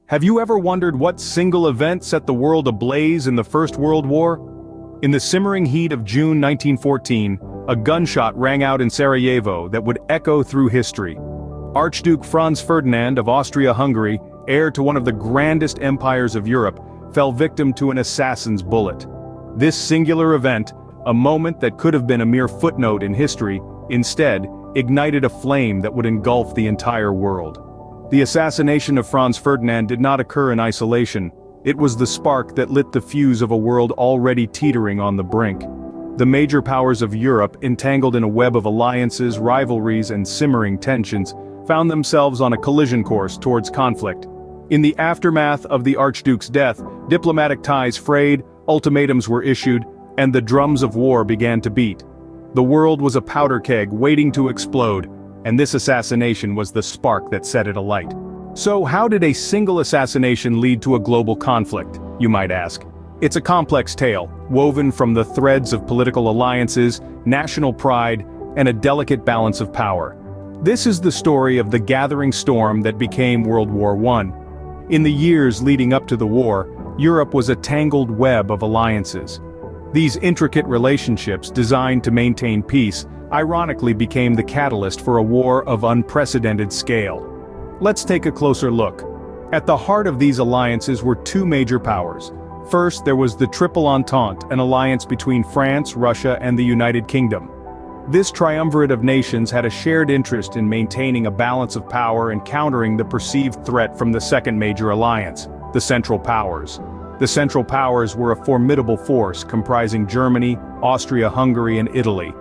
Have you ever wondered what single event set the world ablaze in the First World War? In the simmering heat of June 1914, a gunshot rang out in Sarajevo that would echo through history. Archduke Franz Ferdinand of Austria-Hungary, heir to one of the grandest empires of Europe, fell victim to an assassin's bullet. This singular event, a moment that could have been a mere footnote in history, instead ignited a flame that would engulf the entire world. The assassination of Franz Ferdinand did not occur in isolation. It was the spark that lit the fuse of a world already teetering on the brink. The major powers of Europe, entangled in a web of alliances, rivalries, and simmering tensions, found themselves on a collision course towards conflict. In the aftermath of the Archduke's death, diplomatic ties frayed, ultimatums were issued, and the drums of war began to beat. The world was a powder keg waiting to explode, and this assassination was the spark that set it alight. So how did a single assassination lead to a global conflict, you might ask? It's a complex tale, woven from the threads of political alliances, national pride, and a delicate balance of power. This is the story of the gathering storm that became World War I. In the years leading up to the war, Europe was a tangled web of alliances. These intricate relationships, designed to maintain peace, ironically became the catalyst for a war of unprecedented scale. Let's take a closer look. At the heart of these alliances were two major powers. First, there was the Triple Entente, an alliance between France, Russia, and the United Kingdom. This triumvirate of nations had a shared interest in maintaining a balance of power and countering the perceived threat from the second major alliance, the Central Powers. The Central Powers were a formidable force comprising Germany, Austria-Hungary, and Italy.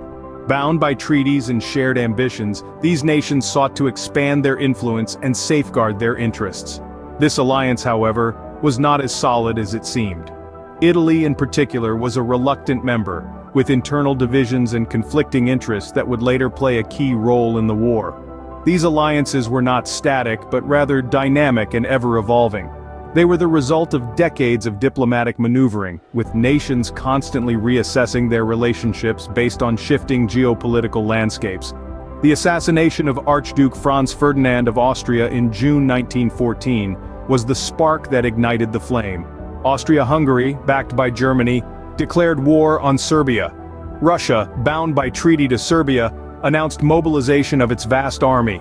Bound by treaties and shared ambitions, these nations sought to expand their influence and safeguard their interests. This alliance, however, was not as solid as it seemed. Italy in particular was a reluctant member, with internal divisions and conflicting interests that would later play a key role in the war. These alliances were not static but rather dynamic and ever-evolving. They were the result of decades of diplomatic maneuvering, with nations constantly reassessing their relationships based on shifting geopolitical landscapes. The assassination of Archduke Franz Ferdinand of Austria in June 1914 was the spark that ignited the flame. Austria-Hungary, backed by Germany, declared war on Serbia. Russia, bound by treaty to Serbia, announced mobilization of its vast army.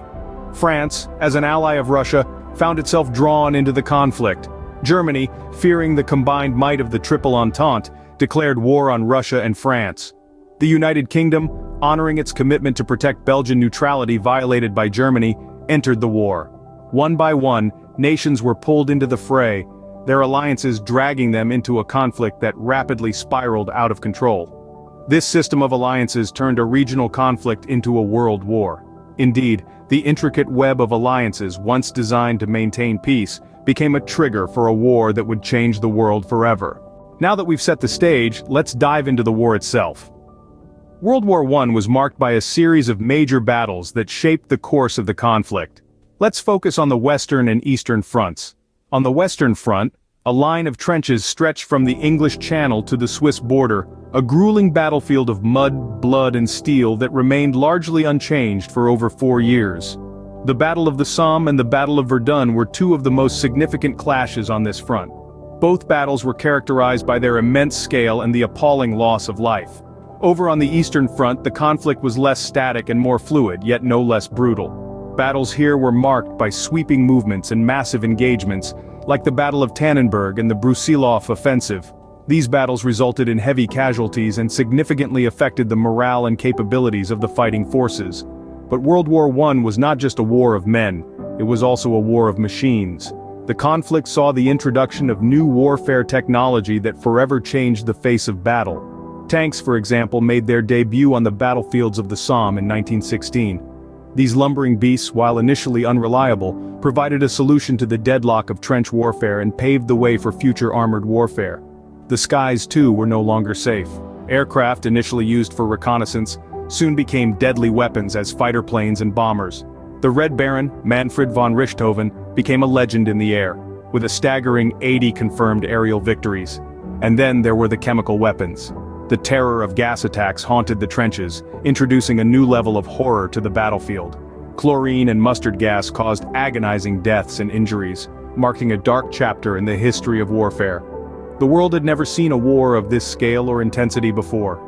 France, as an ally of Russia, found itself drawn into the conflict. Germany, fearing the combined might of the Triple Entente, declared war on Russia and France. The United Kingdom, honoring its commitment to protect Belgian neutrality violated by Germany, entered the war. One by one, nations were pulled into the fray, their alliances dragging them into a conflict that rapidly spiraled out of control. This system of alliances turned a regional conflict into a world war. Indeed, the intricate web of alliances once designed to maintain peace became a trigger for a war that would change the world forever. Now that we've set the stage, let's dive into the war itself. World War I was marked by a series of major battles that shaped the course of the conflict. Let's focus on the Western and Eastern fronts. On the Western front, a line of trenches stretched from the English Channel to the Swiss border, a grueling battlefield of mud, blood, and steel that remained largely unchanged for over 4 years. The Battle of the Somme and the Battle of Verdun were two of the most significant clashes on this front. Both battles were characterized by their immense scale and the appalling loss of life. Over on the Eastern Front, the conflict was less static and more fluid, yet no less brutal. Battles here were marked by sweeping movements and massive engagements, like the Battle of Tannenberg and the Brusilov offensive. These battles resulted in heavy casualties and significantly affected the morale and capabilities of the fighting forces. But World War I was not just a war of men, it was also a war of machines. The conflict saw the introduction of new warfare technology that forever changed the face of battle. Tanks, for example, made their debut on the battlefields of the Somme in 1916. These lumbering beasts, while initially unreliable, provided a solution to the deadlock of trench warfare and paved the way for future armored warfare. The skies, too, were no longer safe. Aircraft, initially used for reconnaissance, soon became deadly weapons as fighter planes and bombers. The Red Baron, Manfred von Richthofen, became a legend in the air, with a staggering 80 confirmed aerial victories. And then there were the chemical weapons. The terror of gas attacks haunted the trenches, introducing a new level of horror to the battlefield. Chlorine and mustard gas caused agonizing deaths and injuries, marking a dark chapter in the history of warfare. The world had never seen a war of this scale or intensity before.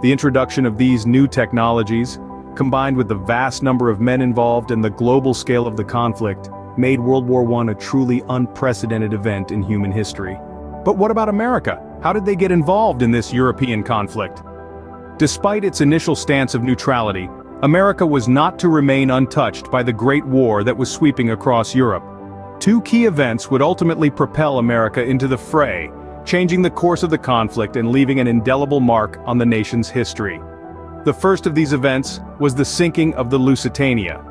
The introduction of these new technologies, combined with the vast number of men involved and the global scale of the conflict, made World War I a truly unprecedented event in human history. But what about America? How did they get involved in this European conflict? Despite its initial stance of neutrality, America was not to remain untouched by the Great War that was sweeping across Europe. Two key events would ultimately propel America into the fray, changing the course of the conflict and leaving an indelible mark on the nation's history. The first of these events was the sinking of the Lusitania.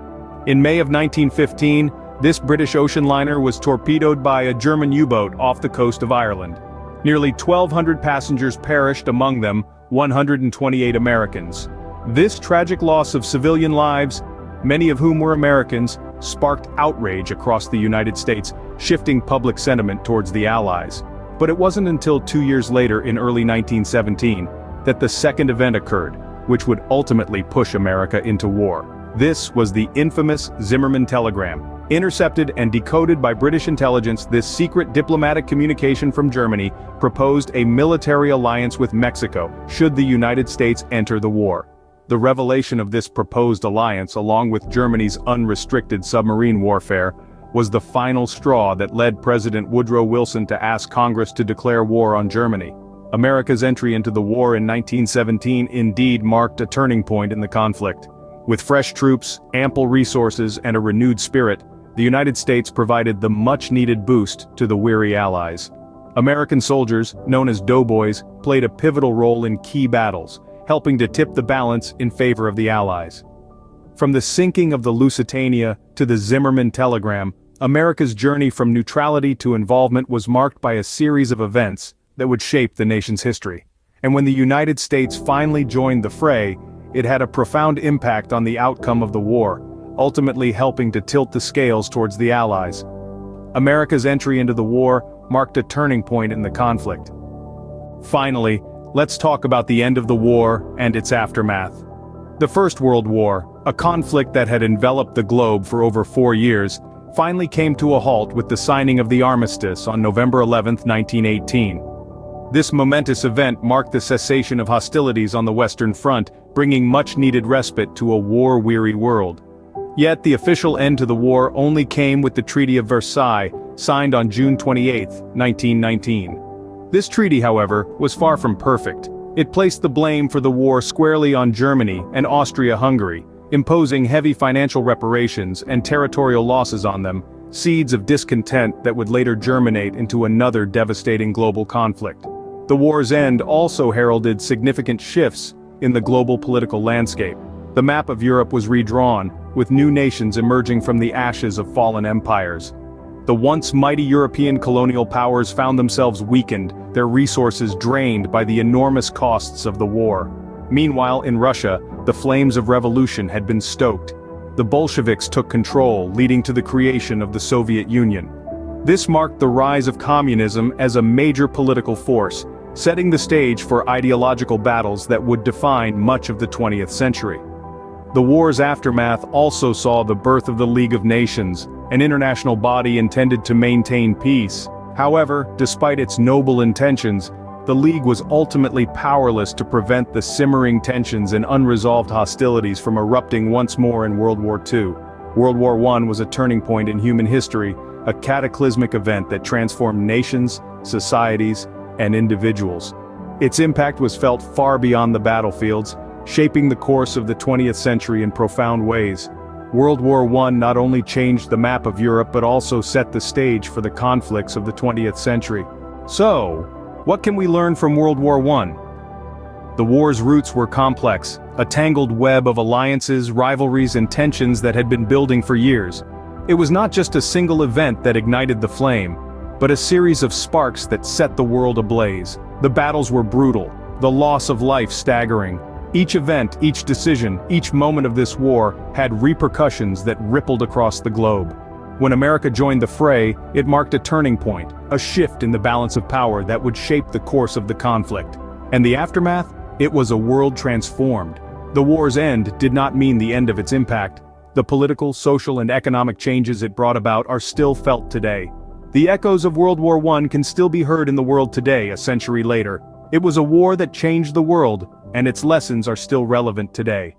In May of 1915, this British ocean liner was torpedoed by a German U-boat off the coast of Ireland. Nearly 1,200 passengers perished, among them 128 Americans. This tragic loss of civilian lives, many of whom were Americans, sparked outrage across the United States, shifting public sentiment towards the Allies. But it wasn't until 2 years later, in early 1917, that the second event occurred, which would ultimately push America into war. This was the infamous Zimmermann telegram. Intercepted and decoded by British intelligence, this secret diplomatic communication from Germany proposed a military alliance with Mexico, should the United States enter the war. The revelation of this proposed alliance, along with Germany's unrestricted submarine warfare, was the final straw that led President Woodrow Wilson to ask Congress to declare war on Germany. America's entry into the war in 1917 indeed marked a turning point in the conflict. With fresh troops, ample resources, and a renewed spirit, the United States provided the much-needed boost to the weary Allies. American soldiers, known as doughboys, played a pivotal role in key battles, helping to tip the balance in favor of the Allies. From the sinking of the Lusitania to the Zimmermann telegram, America's journey from neutrality to involvement was marked by a series of events that would shape the nation's history. And when the United States finally joined the fray, it had a profound impact on the outcome of the war, ultimately helping to tilt the scales towards the Allies. America's entry into the war marked a turning point in the conflict. Finally, let's talk about the end of the war and its aftermath. The First World War, a conflict that had enveloped the globe for over 4 years, finally came to a halt with the signing of the armistice on November 11, 1918. This momentous event marked the cessation of hostilities on the Western Front, bringing much-needed respite to a war-weary world. Yet the official end to the war only came with the Treaty of Versailles, signed on June 28, 1919. This treaty, however, was far from perfect. It placed the blame for the war squarely on Germany and Austria-Hungary, imposing heavy financial reparations and territorial losses on them, seeds of discontent that would later germinate into another devastating global conflict. The war's end also heralded significant shifts in the global political landscape. The map of Europe was redrawn, with new nations emerging from the ashes of fallen empires. The once mighty European colonial powers found themselves weakened, their resources drained by the enormous costs of the war. Meanwhile, in Russia, the flames of revolution had been stoked. The Bolsheviks took control, leading to the creation of the Soviet Union. This marked the rise of communism as a major political force, setting the stage for ideological battles that would define much of the 20th century. The war's aftermath also saw the birth of the League of Nations, an international body intended to maintain peace. However, despite its noble intentions, the League was ultimately powerless to prevent the simmering tensions and unresolved hostilities from erupting once more in World War II. World War I was a turning point in human history, a cataclysmic event that transformed nations, societies, and individuals. Its impact was felt far beyond the battlefields, shaping the course of the 20th century in profound ways. World War I not only changed the map of Europe but also set the stage for the conflicts of the 20th century. So, what can we learn from World War I? The war's roots were complex, a tangled web of alliances, rivalries, and tensions that had been building for years. It was not just a single event that ignited the flame, but a series of sparks that set the world ablaze. The battles were brutal, the loss of life staggering. Each event, each decision, each moment of this war had repercussions that rippled across the globe. When America joined the fray, it marked a turning point, a shift in the balance of power that would shape the course of the conflict. And the aftermath? It was a world transformed. The war's end did not mean the end of its impact. The political, social, and economic changes it brought about are still felt today. The echoes of World War I can still be heard in the world today, a century later. It was a war that changed the world, and its lessons are still relevant today.